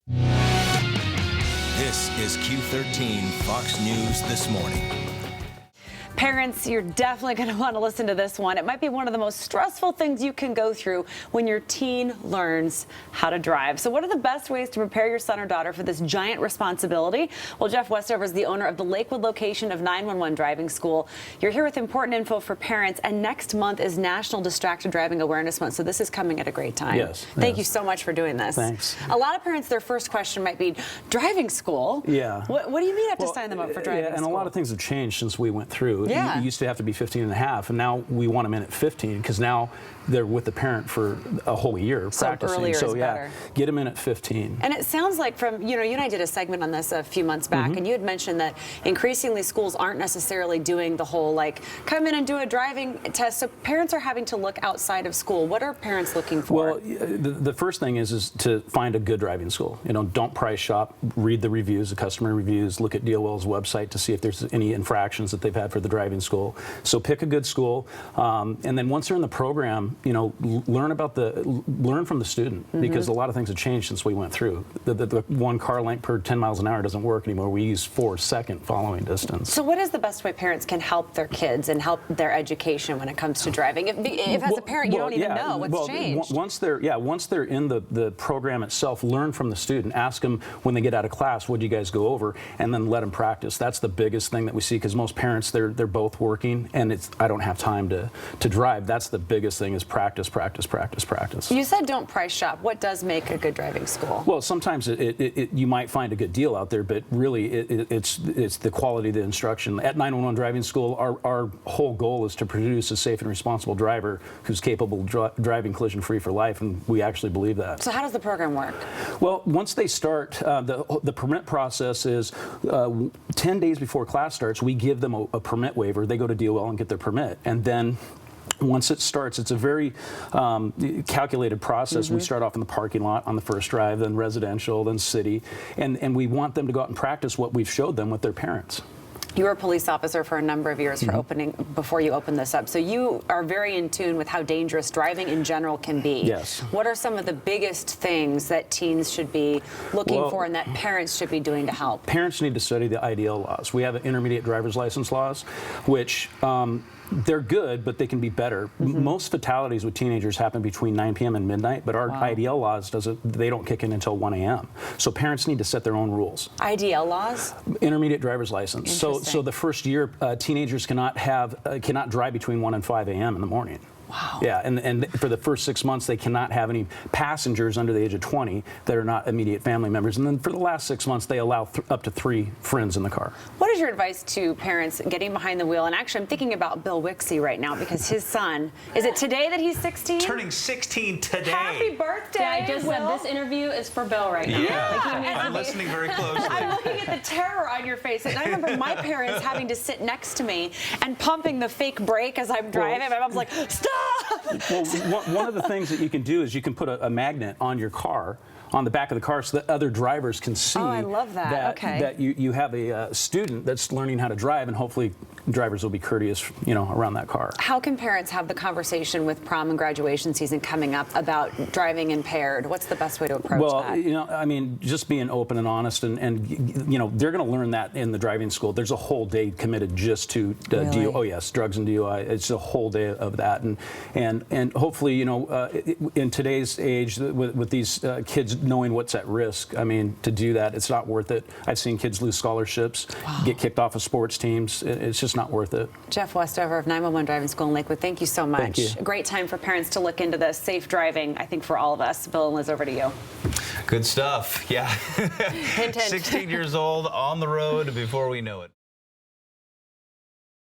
This is Q13 Fox News This Morning. Parents, you're definitely going to want to listen to this one. It might be one of the most stressful things you can go through when your teen learns how to drive. So what are the best ways to prepare your son or daughter for this giant responsibility? Well, Jeff Westover is the owner of the Lakewood location of 911 Driving School. You're here with important info for parents, and next month is National Distracted Driving Awareness Month, so this is coming at a great time. Yes. Thank you so much for doing this. Thanks. A lot of parents, their first question might be, driving school? Yeah. What do you mean I have to sign them up for driving and school? a lot of things have changed since we went through. Yeah. It used to have to be 15 and a half, and now we want them in at 15 because now they're with the parent for a whole year practicing. Earlier So is yeah, better. get them in at 15. And it sounds like from, you and I did a segment on this a few months back, and you had mentioned that increasingly schools aren't necessarily doing the whole, like, come in and do a driving test. So parents are having to look outside of school. What are parents looking for? Well, the first thing is to find a good driving school. Don't price shop, read the reviews, the customer reviews, look at DOL's website to see if there's any infractions that they've had for the driving school. So pick a good school, and then once they're in the program, learn from the student, because a lot of things have changed since we went through. The 1 car length per 10 miles an hour doesn't work anymore. We use 4-second following distance. So what is the best way parents can help their kids and help their education when it comes to driving? If as a parent you don't even know what's changed. Once they're in the program itself, learn from the student. Ask them when they get out of class, what do you guys go over, and then let them practice. That's the biggest thing that we see, because most parents, they're both working, and I don't have time to drive. That's the biggest thing, is practice, practice, practice, practice. You said don't price shop. What does make a good driving school? Well, sometimes you might find a good deal out there, but really it's the quality of the instruction. At 911 Driving School, our whole goal is to produce a safe and responsible driver who's capable of driving collision-free for life, and we actually believe that. So how does the program work? Well, once they start, the permit process is 10 days before class starts, we give them a permit waiver. They go to DOL and get their permit, and then once it starts, it's a very calculated process. We start off in the parking lot on the first drive, then residential, then city, and we want them to go out and practice what we've showed them with their parents. You were a police officer for a number of years before you opened this up. So you are very in tune with how dangerous driving in general can be. Yes. What are some of the biggest things that teens should be looking for and that parents should be doing to help? Parents need to study the IDL laws. We have intermediate driver's license laws, which they're good, but they can be better. Most fatalities with teenagers happen between 9 p.m. and midnight, but our IDL laws they don't kick in until 1 a.m. So parents need to set their own rules. IDL laws? Intermediate driver's license. So the first year, teenagers cannot drive between 1 and 5 a.m. in the morning. Wow. Yeah, and for the first 6 months, they cannot have any passengers under the age of 20 that are not immediate family members. And then for the last 6 months, they allow up to 3 friends in the car. What is your advice to parents getting behind the wheel? And actually, I'm thinking about Bill Wixie right now, because his son, is it today that he's 16? Turning 16 today. Happy birthday, Yeah, I just said this interview is for Bill right now. Yeah, I'm listening very closely. I'm looking at the terror on your face. And I remember my parents having to sit next to me and pumping the fake brake as I'm driving. My mom's like, stop! Well, one of the things that you can do is you can put a magnet on your car, on the back of the car, so that other drivers can see I love that. that you have a student that's learning how to drive, and hopefully drivers will be courteous, around that car. How can parents have the conversation with prom and graduation season coming up about driving impaired? What's the best way to approach that? Well, just being open and honest, and they're going to learn that in the driving school. There's a whole day committed just to Really? Oh yes, drugs and DUI. It's a whole day of that, and hopefully, in today's age with these kids knowing what's at risk, to do that, it's not worth it. I've seen kids lose scholarships, get kicked off of sports teams. It's just not worth it. Jeff Westover of 911 Driving School in Lakewood, thank you so much. Thank you. A great time for parents to look into this. Safe driving, I think, for all of us. Bill and Liz, over to you. Good stuff. Yeah. Hint, hint. 16 years old, on the road before we know it.